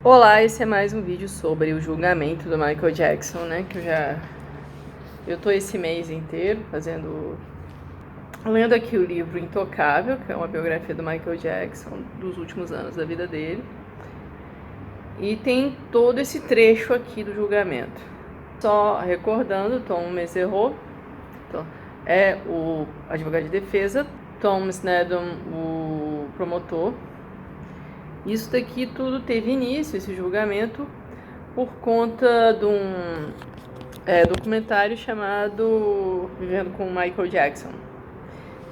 Olá, esse é mais um vídeo sobre o julgamento do Michael Jackson, né? Eu tô esse mês inteiro lendo aqui o livro Intocável, que é uma biografia do Michael Jackson dos últimos anos da vida dele. E tem todo esse trecho aqui do julgamento. Só recordando, Tom Mesereau é o advogado de defesa, Tom Sneddon o promotor. Isso daqui tudo teve início, esse julgamento, por conta de um documentário chamado Vivendo com Michael Jackson,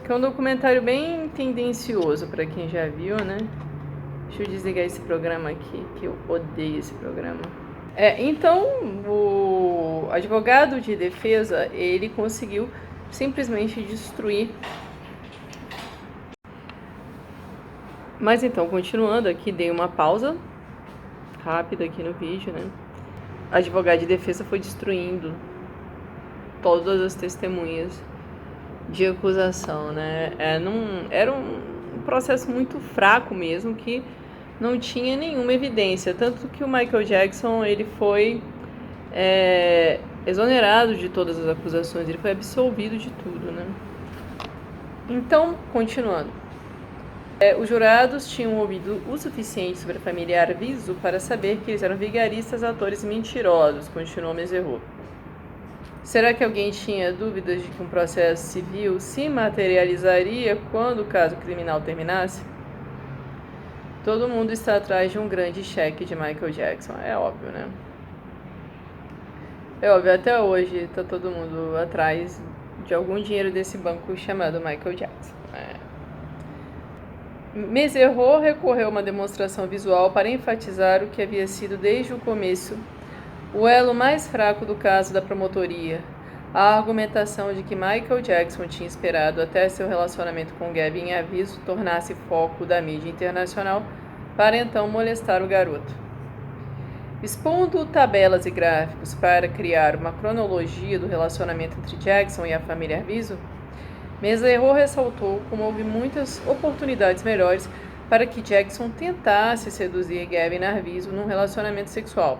que é um documentário bem tendencioso para quem já viu, né? Deixa eu desligar esse programa aqui, que eu odeio esse programa. Então, o advogado de defesa, ele conseguiu simplesmente destruir. Mas então, continuando aqui, dei uma pausa rápida aqui no vídeo, né? A advogada de defesa foi destruindo todas as testemunhas de acusação, né? Era um processo muito fraco mesmo, que não tinha nenhuma evidência, tanto que o Michael Jackson ele foi exonerado de todas as acusações, ele foi absolvido de tudo, né? Então, continuando. Os jurados tinham ouvido o suficiente sobre a família Arvizo para saber que eles eram vigaristas, atores mentirosos, continuou Mesereau. Será que alguém tinha dúvidas de que um processo civil se materializaria quando o caso criminal terminasse? Todo mundo está atrás de um grande cheque de Michael Jackson, é óbvio, né? É óbvio, até hoje está todo mundo atrás de algum dinheiro desse banco chamado Michael Jackson. Mesereau recorreu a uma demonstração visual para enfatizar o que havia sido desde o começo o elo mais fraco do caso da promotoria, a argumentação de que Michael Jackson tinha esperado até seu relacionamento com Gavin Arvizo tornasse foco da mídia internacional para então molestar o garoto. Expondo tabelas e gráficos para criar uma cronologia do relacionamento entre Jackson e a família Arvizo, Mesereau ressaltou como houve muitas oportunidades melhores para que Jackson tentasse seduzir Gavin Arvizo num relacionamento sexual.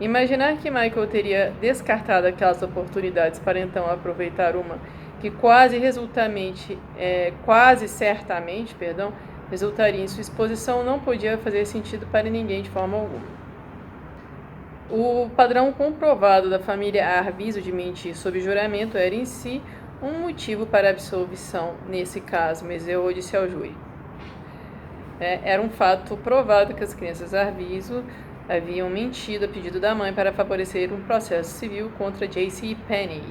Imaginar que Michael teria descartado aquelas oportunidades para então aproveitar uma que quase certamente resultaria em sua exposição não podia fazer sentido para ninguém de forma alguma. O padrão comprovado da família Arvizo de mentir sob juramento era em si um motivo para absolvição nesse caso, Mesereau disse ao júri. Era um fato provado que as crianças Arvizo haviam mentido a pedido da mãe para favorecer um processo civil contra JCPenney,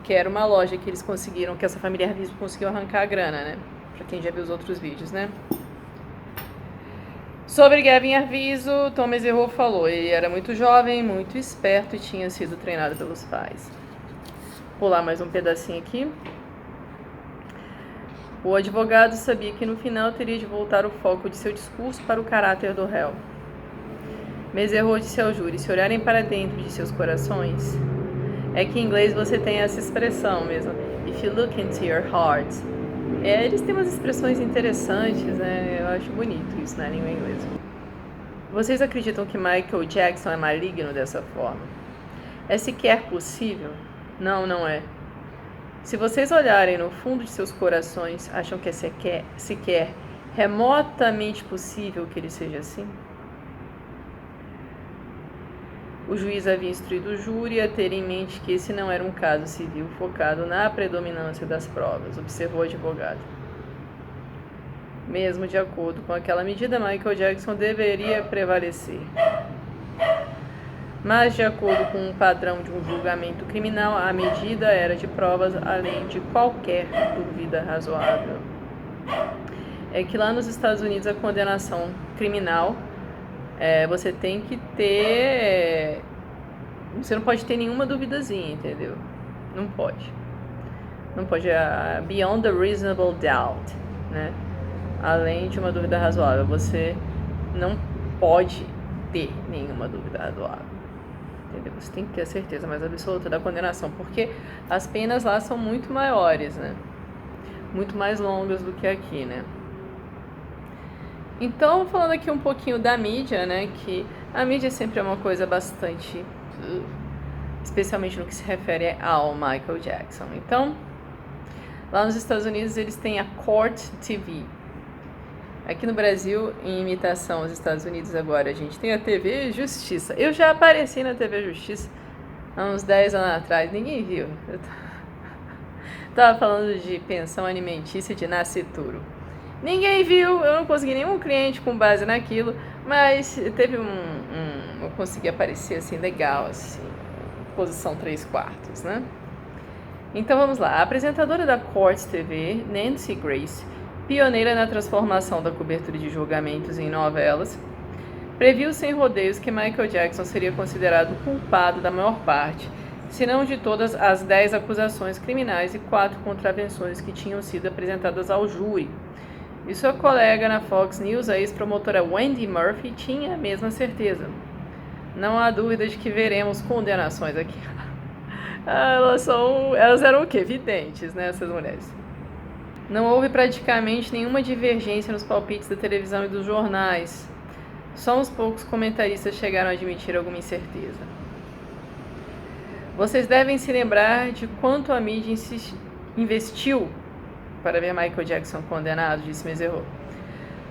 que era uma loja que que essa família Arvizo conseguiu arrancar a grana, né? Para quem já viu os outros vídeos, né? Sobre Gavin Arvizo, Tom Mesereau falou, ele era muito jovem, muito esperto e tinha sido treinado pelos pais. Vou pular mais um pedacinho aqui. O advogado sabia que no final teria de voltar o foco de seu discurso para o caráter do réu. Mesereau disse ao júri, se olharem para dentro de seus corações, é que em inglês você tem essa expressão mesmo, if you look into your heart. Eles têm umas expressões interessantes, né? Eu acho bonito isso na língua inglesa. Vocês acreditam que Michael Jackson é maligno dessa forma? É sequer possível? Não, não é. Se vocês olharem no fundo de seus corações, acham que é sequer remotamente possível que ele seja assim? O juiz havia instruído o júri a ter em mente que esse não era um caso civil focado na predominância das provas, observou o advogado. Mesmo de acordo com aquela medida, Michael Jackson deveria prevalecer. Mas, de acordo com o padrão de um julgamento criminal, a medida era de provas além de qualquer dúvida razoável. É que lá nos Estados Unidos a condenação criminal, você tem que ter... Você não pode ter nenhuma duvidazinha, entendeu? Não pode. Não pode. Beyond the reasonable doubt, né? Além de uma dúvida razoável. Você não pode ter nenhuma dúvida razoável. Entendeu? Você tem que ter a certeza mais absoluta da condenação, porque as penas lá são muito maiores, né? Muito mais longas do que aqui, né? Então, falando aqui um pouquinho da mídia, né, que a mídia sempre é uma coisa bastante, especialmente no que se refere ao Michael Jackson. Então, lá nos Estados Unidos eles têm a Court TV. Aqui no Brasil, em imitação aos Estados Unidos agora, a gente tem a TV Justiça. Eu já apareci na TV Justiça há uns 10 anos atrás, ninguém viu. Eu tava falando de pensão alimentícia de nascituro. Ninguém viu, eu não consegui nenhum cliente com base naquilo, mas teve eu consegui aparecer assim, legal, assim, posição 3/4, né? Então vamos lá, a apresentadora da Court TV, Nancy Grace, pioneira na transformação da cobertura de julgamentos em novelas, previu sem rodeios que Michael Jackson seria considerado culpado da maior parte, se não de todas as 10 acusações criminais e 4 contravenções que tinham sido apresentadas ao júri. E sua colega na Fox News, a ex-promotora Wendy Murphy, tinha a mesma certeza. Não há dúvida de que veremos condenações aqui. Elas eram o quê? Videntes, né, essas mulheres. Não houve praticamente nenhuma divergência nos palpites da televisão e dos jornais. Só uns poucos comentaristas chegaram a admitir alguma incerteza. Vocês devem se lembrar de quanto a mídia investiu para ver Michael Jackson condenado, disse Mesereau.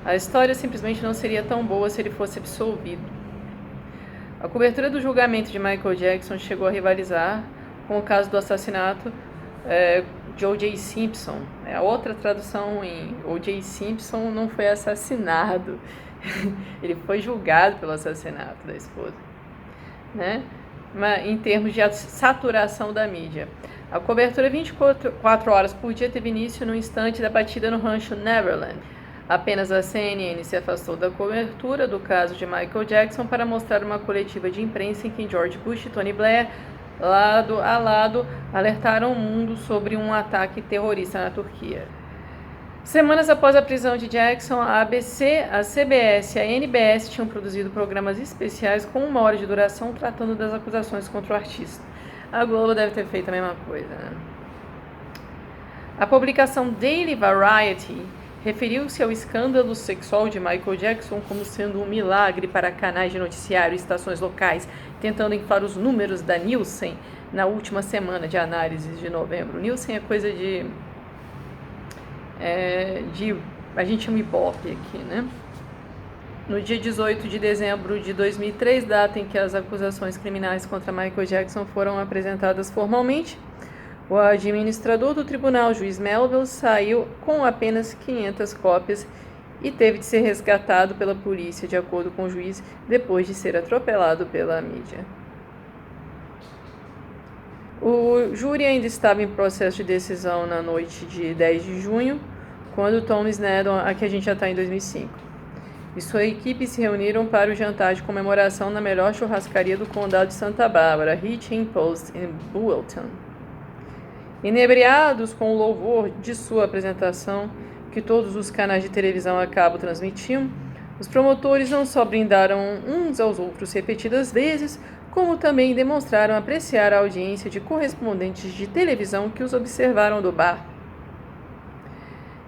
A história simplesmente não seria tão boa se ele fosse absolvido. A cobertura do julgamento de Michael Jackson chegou a rivalizar com o caso do assassinato de O.J. Simpson. A outra tradução em O.J. Simpson não foi assassinado, ele foi julgado pelo assassinato da esposa, né? Mas, em termos de saturação da mídia, a cobertura 24 horas por dia teve início no instante da batida no rancho Neverland. Apenas a CNN se afastou da cobertura do caso de Michael Jackson para mostrar uma coletiva de imprensa em que George Bush e Tony Blair, lado a lado, alertaram o mundo sobre um ataque terrorista na Turquia. Semanas após a prisão de Jackson, a ABC, a CBS e a NBS tinham produzido programas especiais com 1 hora de duração tratando das acusações contra o artista. A Globo deve ter feito a mesma coisa, né? A publicação Daily Variety referiu-se ao escândalo sexual de Michael Jackson como sendo um milagre para canais de noticiário e estações locais, tentando inflar os números da Nielsen na última semana de análises de novembro. Nielsen é coisa a gente chama Ibope aqui, né? No dia 18 de dezembro de 2003, data em que as acusações criminais contra Michael Jackson foram apresentadas formalmente, o administrador do tribunal, juiz Melville, saiu com apenas 500 cópias e teve de ser resgatado pela polícia, de acordo com o juiz, depois de ser atropelado pela mídia. O júri ainda estava em processo de decisão na noite de 10 de junho, quando Tom Sneddon, aqui a gente já está em 2005, e sua equipe se reuniram para o jantar de comemoração na melhor churrascaria do condado de Santa Bárbara, Hitching Post, em Buellton. Inebriados com o louvor de sua apresentação, que todos os canais de televisão a cabo transmitiam, os promotores não só brindaram uns aos outros repetidas vezes, como também demonstraram apreciar a audiência de correspondentes de televisão que os observaram do bar.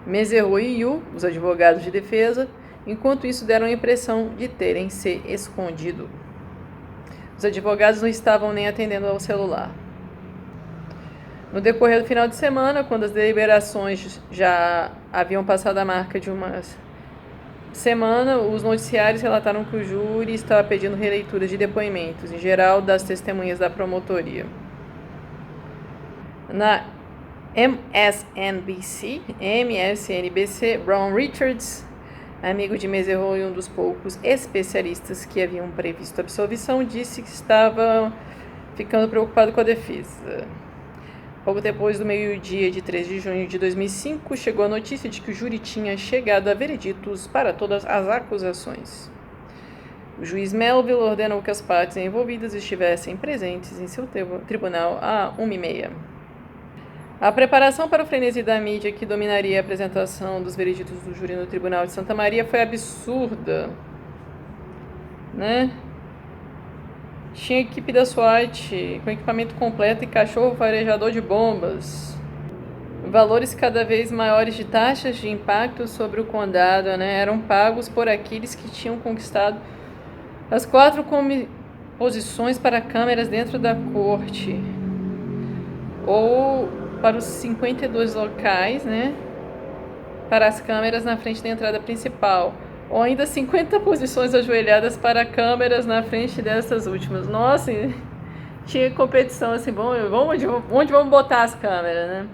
Mesereau e Yu, os advogados de defesa, enquanto isso deram a impressão de terem se escondido. Os advogados não estavam nem atendendo ao celular. No decorrer do final de semana, quando as deliberações já haviam passado a marca de uma semana, os noticiários relataram que o júri estava pedindo releituras de depoimentos, em geral das testemunhas da promotoria. Na MSNBC, Brown Richards, amigo de Mesereau e um dos poucos especialistas que haviam previsto a absolvição, disse que estava ficando preocupado com a defesa. Pouco depois do meio-dia de 3 de junho de 2005, chegou a notícia de que o júri tinha chegado a vereditos para todas as acusações. O juiz Melville ordenou que as partes envolvidas estivessem presentes em seu tribunal à 1h30. A preparação para o frenesi da mídia que dominaria a apresentação dos vereditos do júri no Tribunal de Santa Maria foi absurda, né? Tinha equipe da SWAT com equipamento completo e cachorro farejador de bombas. valores cada vez maiores de taxas de impacto sobre o condado, né, eram pagos por aqueles que tinham conquistado as 4 posições para câmeras dentro da corte, ou para os 52 locais, né, para as câmeras na frente da entrada principal, ou ainda 50 posições ajoelhadas para câmeras na frente dessas últimas. Nossa, tinha competição assim, bom, onde vamos botar as câmeras, né?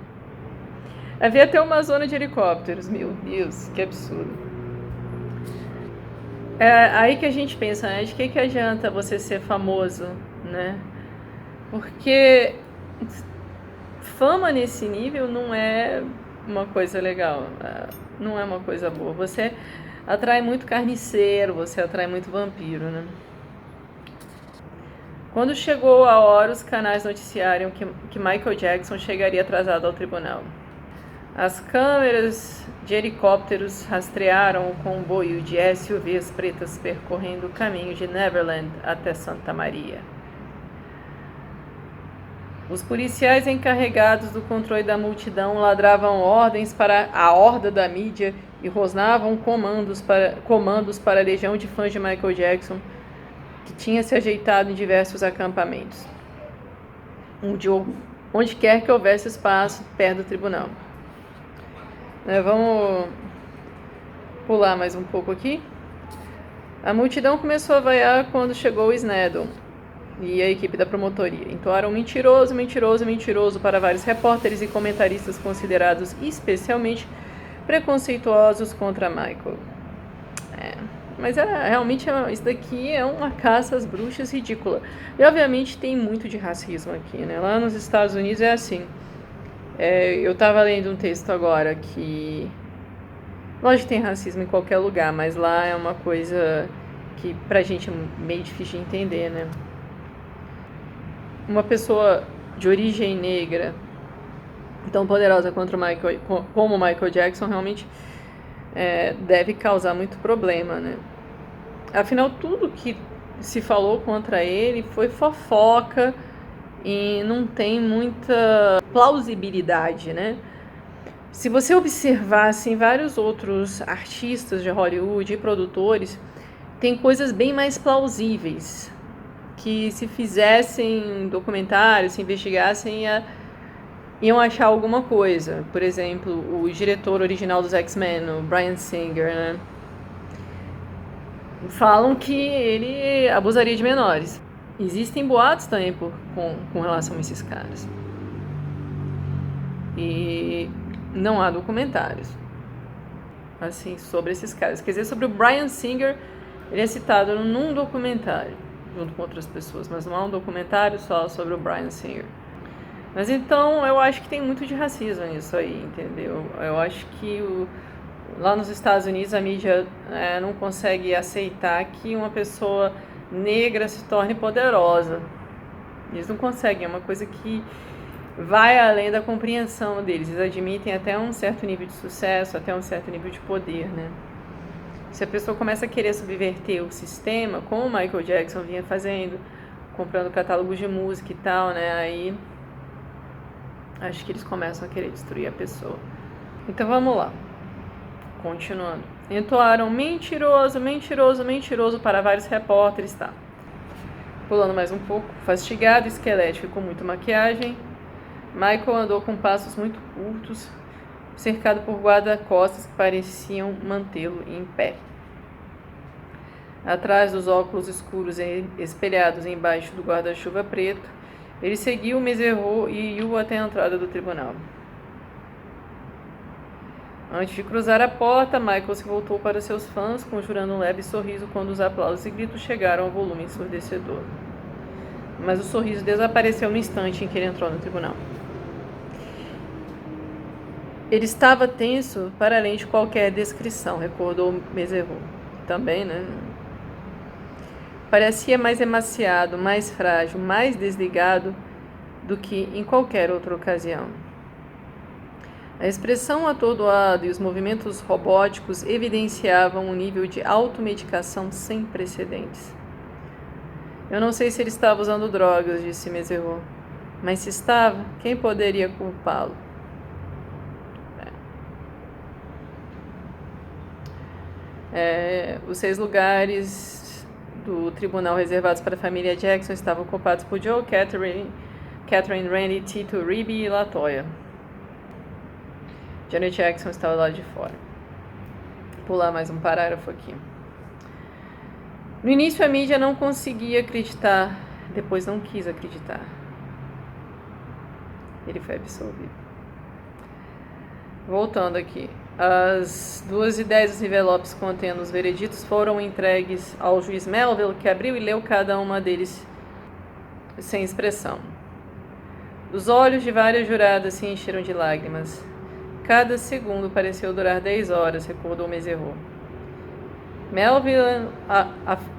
Havia até uma zona de helicópteros, meu Deus, que absurdo. É aí que a gente pensa, né, de que adianta você ser famoso, né? Porque fama nesse nível não é uma coisa legal, não é uma coisa boa. Você atrai muito carniceiro, você atrai muito vampiro, né? Quando chegou a hora, os canais noticiaram que Michael Jackson chegaria atrasado ao tribunal. As câmeras de helicópteros rastrearam o comboio de SUVs pretas percorrendo o caminho de Neverland até Santa Maria. Os policiais encarregados do controle da multidão ladravam ordens para a horda da mídia e rosnavam comandos para a legião de fãs de Michael Jackson, que tinha se ajeitado em diversos acampamentos, onde quer que houvesse espaço perto do tribunal. Vamos pular mais um pouco aqui. A multidão começou a vaiar quando chegou o Snedden e a equipe da promotoria. Entoaram mentiroso, mentiroso, mentiroso para vários repórteres e comentaristas considerados especialmente preconceituosos contra Michael. Mas realmente isso daqui é uma caça às bruxas ridícula. E obviamente tem muito de racismo aqui, né? Lá nos Estados Unidos é assim. Eu estava lendo um texto agora que... Lógico que tem racismo em qualquer lugar, mas lá é uma coisa que pra gente é meio difícil de entender, né? Uma pessoa de origem negra tão poderosa como Michael Jackson realmente deve causar muito problema, né? Afinal, tudo que se falou contra ele foi fofoca e não tem muita plausibilidade, né? Se você observar, assim, vários outros artistas de Hollywood e produtores, tem coisas bem mais plausíveis, que se fizessem documentários, se investigassem, iam achar alguma coisa. Por exemplo, o diretor original dos X-Men, o Bryan Singer, né? Falam que ele abusaria de menores. Existem boatos também com relação a esses caras. E não há documentários assim sobre esses caras. Quer dizer, sobre o Bryan Singer, ele é citado num documentário junto com outras pessoas, mas não há um documentário só sobre o Bryan Singer. Mas então eu acho que tem muito de racismo nisso aí, entendeu? Eu acho que lá nos Estados Unidos a mídia não consegue aceitar que uma pessoa negra se torne poderosa. Eles não conseguem, é uma coisa que vai além da compreensão deles. Eles admitem até um certo nível de sucesso, até um certo nível de poder, né? Se a pessoa começa a querer subverter o sistema, como o Michael Jackson vinha fazendo, comprando catálogos de música e tal, né? Aí acho que eles começam a querer destruir a pessoa. Então vamos lá. Continuando. Entoaram mentiroso, mentiroso, mentiroso para vários repórteres, tá? Pulando mais um pouco. Fastigado, esquelético e com muita maquiagem, Michael andou com passos muito curtos, cercado por guarda-costas que pareciam mantê-lo em pé. Atrás dos óculos escuros espelhados embaixo do guarda-chuva preto, ele seguiu Meserrow e Yu até a entrada do tribunal. Antes de cruzar a porta, Michael se voltou para seus fãs, conjurando um leve sorriso quando os aplausos e gritos chegaram ao volume ensurdecedor. Mas o sorriso desapareceu no instante em que ele entrou no tribunal. Ele estava tenso para além de qualquer descrição, recordou Meserrow. Também, né? Parecia mais emaciado, mais frágil, mais desligado do que em qualquer outra ocasião. A expressão atordoada e os movimentos robóticos evidenciavam um nível de automedicação sem precedentes. Eu não sei se ele estava usando drogas, disse Meserrow. Mas se estava, quem poderia culpá-lo? Os 6 lugares do tribunal reservados para a família Jackson estavam ocupados por Joe, Catherine, Randy, Tito, Ribby e LaToya. Janet Jackson estava lá de fora. Vou pular mais um parágrafo aqui. No início a mídia não conseguia acreditar, depois não quis acreditar. Ele foi absolvido. Voltando aqui. As 2 dos envelopes contendo os vereditos foram entregues ao juiz Melville, que abriu e leu cada uma deles sem expressão. Os olhos de várias juradas se encheram de lágrimas. Cada segundo pareceu durar 10 horas, recordou Meserot. Melville,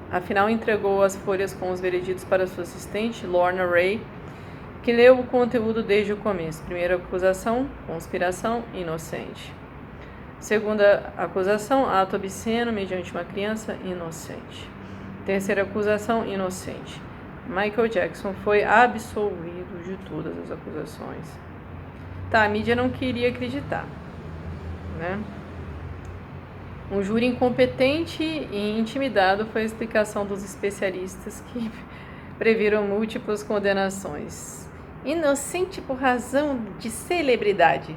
afinal, entregou as folhas com os vereditos para sua assistente, Lorna Ray, que leu o conteúdo desde o começo. Primeira acusação, conspiração, inocente. Segunda acusação, ato obsceno mediante uma criança, inocente. Terceira acusação, inocente. Michael Jackson foi absolvido de todas as acusações. Tá, a mídia não queria acreditar, né? Um júri incompetente e intimidado foi a explicação dos especialistas que previram múltiplas condenações. Inocente por razão de celebridade.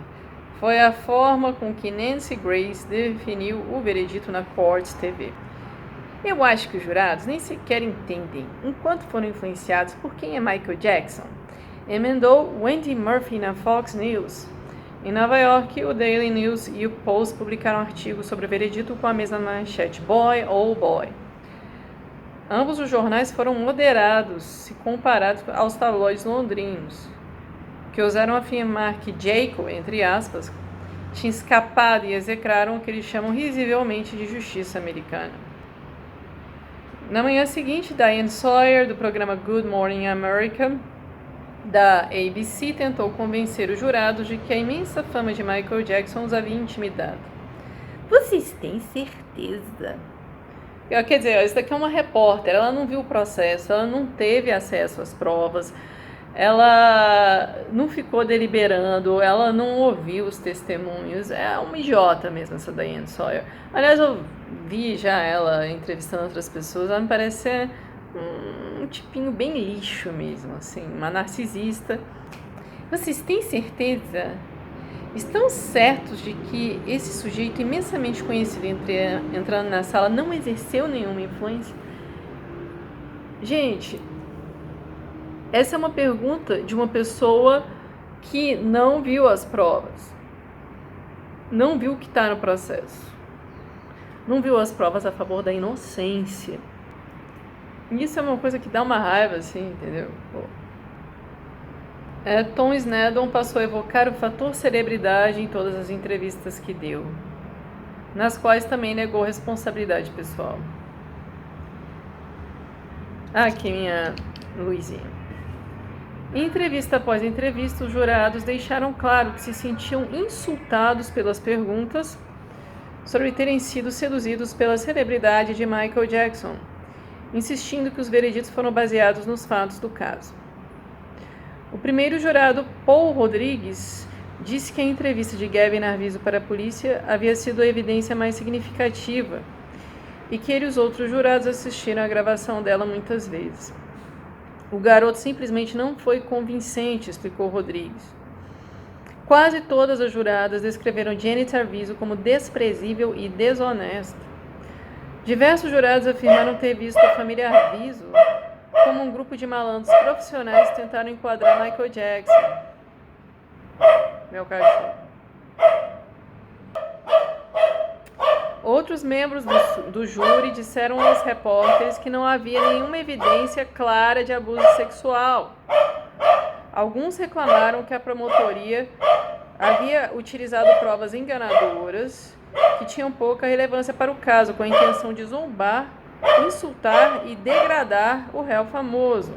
Foi a forma com que Nancy Grace definiu o veredito na Quartz TV. Eu acho que os jurados nem sequer entendem, enquanto foram influenciados por quem é Michael Jackson. Emendou Wendy Murphy na Fox News. Em Nova York, o Daily News e o Post publicaram artigos sobre o veredito com a mesma manchete: Boy, oh boy. Ambos os jornais foram moderados se comparados aos tabloides londrinos, que ousaram afirmar que Jacob, entre aspas, tinha escapado e execraram o que eles chamam risivelmente de justiça americana. Na manhã seguinte, Diane Sawyer, do programa Good Morning America, da ABC, tentou convencer os jurados de que a imensa fama de Michael Jackson os havia intimidado. Vocês têm certeza? Quer dizer, isso daqui é uma repórter, ela não viu o processo, ela não teve acesso às provas, ela não ficou deliberando, ela não ouviu os testemunhos. É uma idiota mesmo essa Diane Sawyer. Aliás, eu vi já ela entrevistando outras pessoas, ela me parece ser um tipinho bem lixo mesmo, assim, uma narcisista. Vocês têm certeza? Estão certos de que esse sujeito imensamente conhecido entrando na sala não exerceu nenhuma influência? Gente, essa é uma pergunta de uma pessoa que não viu as provas, não viu o que está no processo, não viu as provas a favor da inocência. Isso é uma coisa que dá uma raiva, assim, entendeu? Tom Sneddon passou a evocar o fator celebridade em todas as entrevistas que deu, nas quais também negou responsabilidade pessoal. Aqui minha luzinha. Em entrevista após entrevista, os jurados deixaram claro que se sentiam insultados pelas perguntas sobre terem sido seduzidos pela celebridade de Michael Jackson, insistindo que os vereditos foram baseados nos fatos do caso. O primeiro jurado, Paul Rodrigues, disse que a entrevista de Gavin Arvizo para a polícia havia sido a evidência mais significativa e que ele e os outros jurados assistiram à gravação dela muitas vezes. O garoto simplesmente não foi convincente, explicou Rodrigues. Quase todas as juradas descreveram Janet Arvizo como desprezível e desonesta. Diversos jurados afirmaram ter visto a família Arvizo como um grupo de malandros profissionais que tentaram enquadrar Michael Jackson. Meu cachorro. Outros membros do júri disseram aos repórteres que não havia nenhuma evidência clara de abuso sexual. Alguns reclamaram que a promotoria havia utilizado provas enganadoras que tinham pouca relevância para o caso, com a intenção de zombar, insultar e degradar o réu famoso.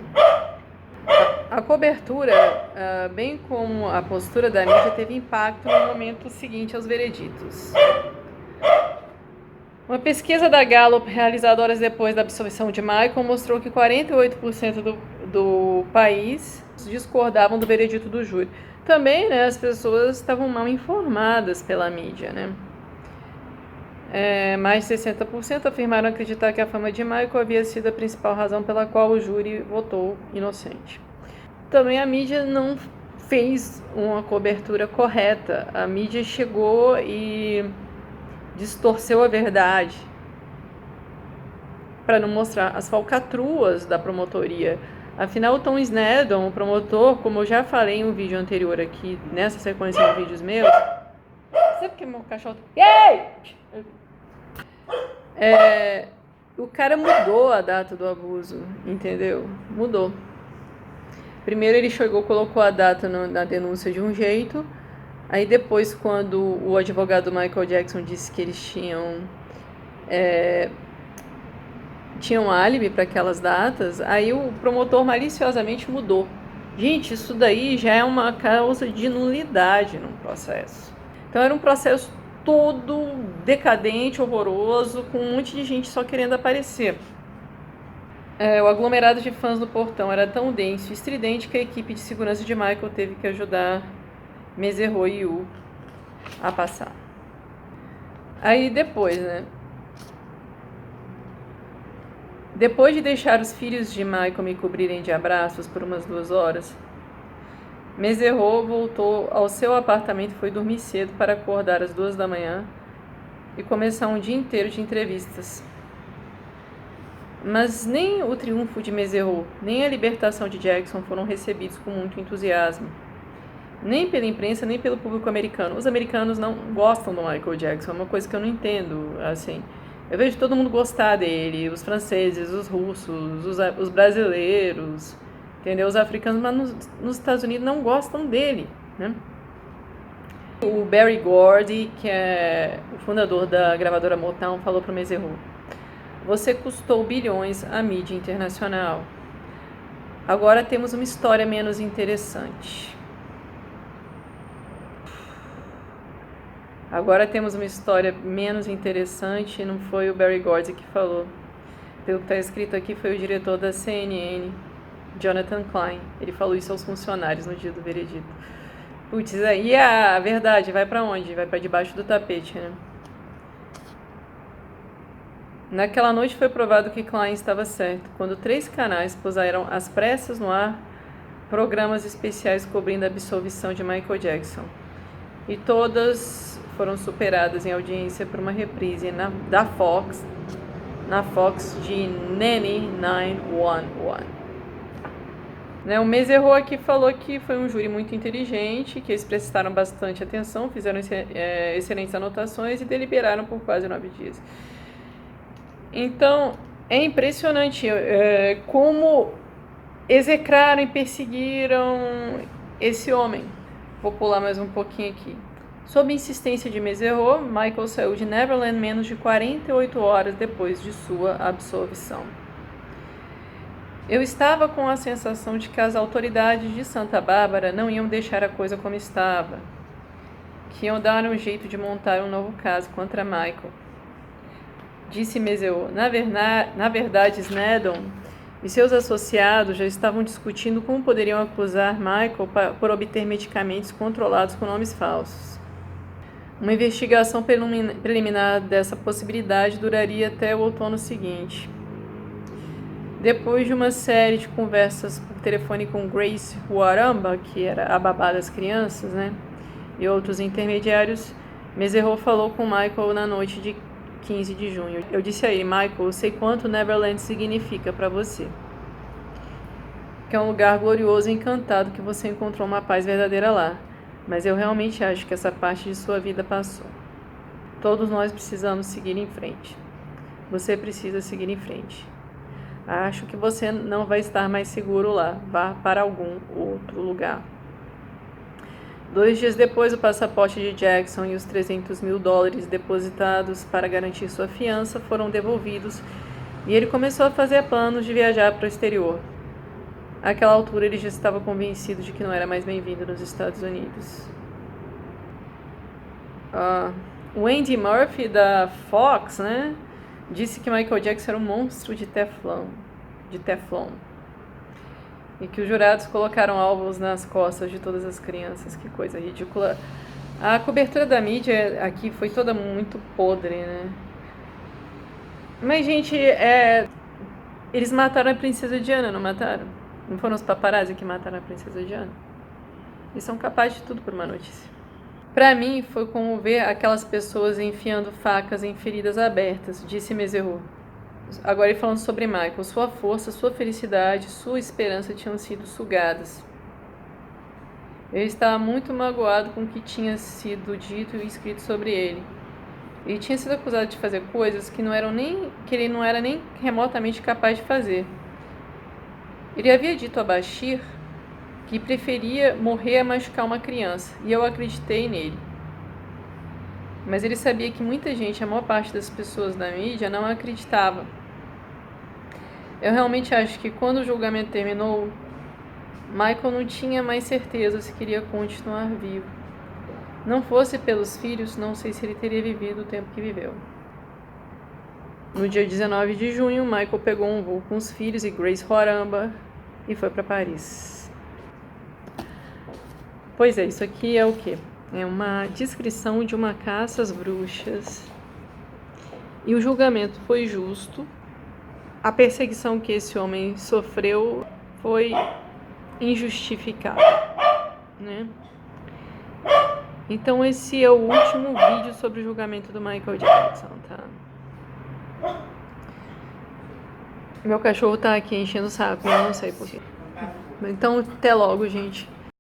A cobertura, bem como a postura da mídia, teve impacto no momento seguinte aos vereditos. Uma pesquisa da Gallup, realizada horas depois da absolvição de Michael, mostrou que 48% do país discordavam do veredito do júri. Também, né, as pessoas estavam mal informadas pela mídia, né? Mais de 60% afirmaram acreditar que a fama de Michael havia sido a principal razão pela qual o júri votou inocente. Também a mídia não fez uma cobertura correta. A mídia chegou e distorceu a verdade para não mostrar as falcatruas da promotoria. Afinal, o Tom Snedden, o promotor, como eu já falei em um vídeo anterior aqui, nessa sequência de vídeos meus... Sabe porque meu cachorro... O cara mudou a data do abuso, entendeu? Mudou. Primeiro ele chegou, colocou a data na denúncia de um jeito. Aí depois, quando o advogado Michael Jackson disse que eles tinham álibi para aquelas datas, aí o promotor maliciosamente mudou. Gente, isso daí já é uma causa de nulidade no processo. Então era um processo todo decadente, horroroso, com um monte de gente só querendo aparecer. O aglomerado de fãs no portão era tão denso e estridente que a equipe de segurança de Michael teve que ajudar Mesereau e Yu a passar. Aí depois, Depois de deixar os filhos de Michael me cobrirem de abraços por umas 2 horas, Mesereau voltou ao seu apartamento e foi dormir cedo para acordar às 2 da manhã e começar um dia inteiro de entrevistas. Mas nem o triunfo de Mesereau, nem a libertação de Jackson foram recebidos com muito entusiasmo. Nem pela imprensa, nem pelo público americano. Os americanos não gostam do Michael Jackson, é uma coisa que eu não entendo, assim. Eu vejo todo mundo gostar dele, os franceses, os russos, os brasileiros, entendeu? Os africanos, mas nos Estados Unidos não gostam dele, né? O Berry Gordy, que é o fundador da gravadora Motown, falou para o Mesereau: você custou bilhões à mídia internacional. Agora temos uma história menos interessante. Agora temos uma história menos interessante, não foi o Berry Gordy que falou. Pelo que está escrito aqui, foi o diretor da CNN, Jonathan Klein. Ele falou isso aos funcionários no dia do veredito. Putz, aí a verdade vai para onde? Vai para debaixo do tapete, né? Naquela noite foi provado que Klein estava certo, quando 3 canais puseram às pressas no ar programas especiais cobrindo a absolvição de Michael Jackson. E todas foram superadas em audiência por uma reprise na Fox de Nanny 911. O Mesereau aqui falou que foi um júri muito inteligente, que eles prestaram bastante atenção, fizeram excelentes anotações e deliberaram por quase 9 dias. Então, é impressionante como execraram e perseguiram esse homem. Vou pular mais um pouquinho aqui. Sob insistência de Mesereau, Michael saiu de Neverland menos de 48 horas depois de sua absolvição. Eu estava com a sensação de que as autoridades de Santa Bárbara não iam deixar a coisa como estava, que iam dar um jeito de montar um novo caso contra Michael. Disse Mesereau. Na verdade, Snedden e seus associados já estavam discutindo como poderiam acusar Michael por obter medicamentos controlados com nomes falsos. Uma investigação preliminar dessa possibilidade duraria até o outono seguinte. Depois de uma série de conversas por telefone com Grace Huaramba, que era a babá das crianças, e outros intermediários, Mesereau falou com Michael na noite de 15 de junho. Eu disse a ele: Michael, eu sei quanto Neverland significa para você. Que é um lugar glorioso e encantado, que você encontrou uma paz verdadeira lá. Mas eu realmente acho que essa parte de sua vida passou. Todos nós precisamos seguir em frente. Você precisa seguir em frente. Acho que você não vai estar mais seguro lá. Vá para algum outro lugar. 2 dias depois, o passaporte de Jackson e os $300 mil depositados para garantir sua fiança foram devolvidos e ele começou a fazer planos de viajar para o exterior. Àquela altura, ele já estava convencido de que não era mais bem-vindo nos Estados Unidos. O Andy Murphy, da Fox, disse que Michael Jackson era um monstro de Teflon. E que os jurados colocaram alvos nas costas de todas as crianças. Que coisa ridícula. A cobertura da mídia aqui foi toda muito podre, né? Mas, gente, eles mataram a princesa Diana, não mataram? Não foram os paparazzi que mataram a princesa Diana? Eles são capazes de tudo por uma notícia. Pra mim, foi como ver aquelas pessoas enfiando facas em feridas abertas, disse Mesereau. Agora ele falando sobre Michael. Sua força, sua felicidade, sua esperança tinham sido sugadas. Ele estava muito magoado com o que tinha sido dito e escrito sobre ele. Ele tinha sido acusado de fazer coisas que ele não era nem remotamente capaz de fazer. Ele havia dito a Bashir que preferia morrer a machucar uma criança, e eu acreditei nele. Mas ele sabia que muita gente, a maior parte das pessoas da mídia, não acreditava. Eu realmente acho que quando o julgamento terminou, Michael não tinha mais certeza se queria continuar vivo. Não fosse pelos filhos, não sei se ele teria vivido o tempo que viveu. No dia 19 de junho, Michael pegou um voo com os filhos e Grace Horamba e foi para Paris. Pois é, isso aqui é o quê? É uma descrição de uma caça às bruxas. E o julgamento foi justo. A perseguição que esse homem sofreu foi injustificável, né? Então esse é o último vídeo sobre o julgamento do Michael Jackson, tá? Meu cachorro tá aqui enchendo o saco, eu não sei porquê. Então até logo, gente.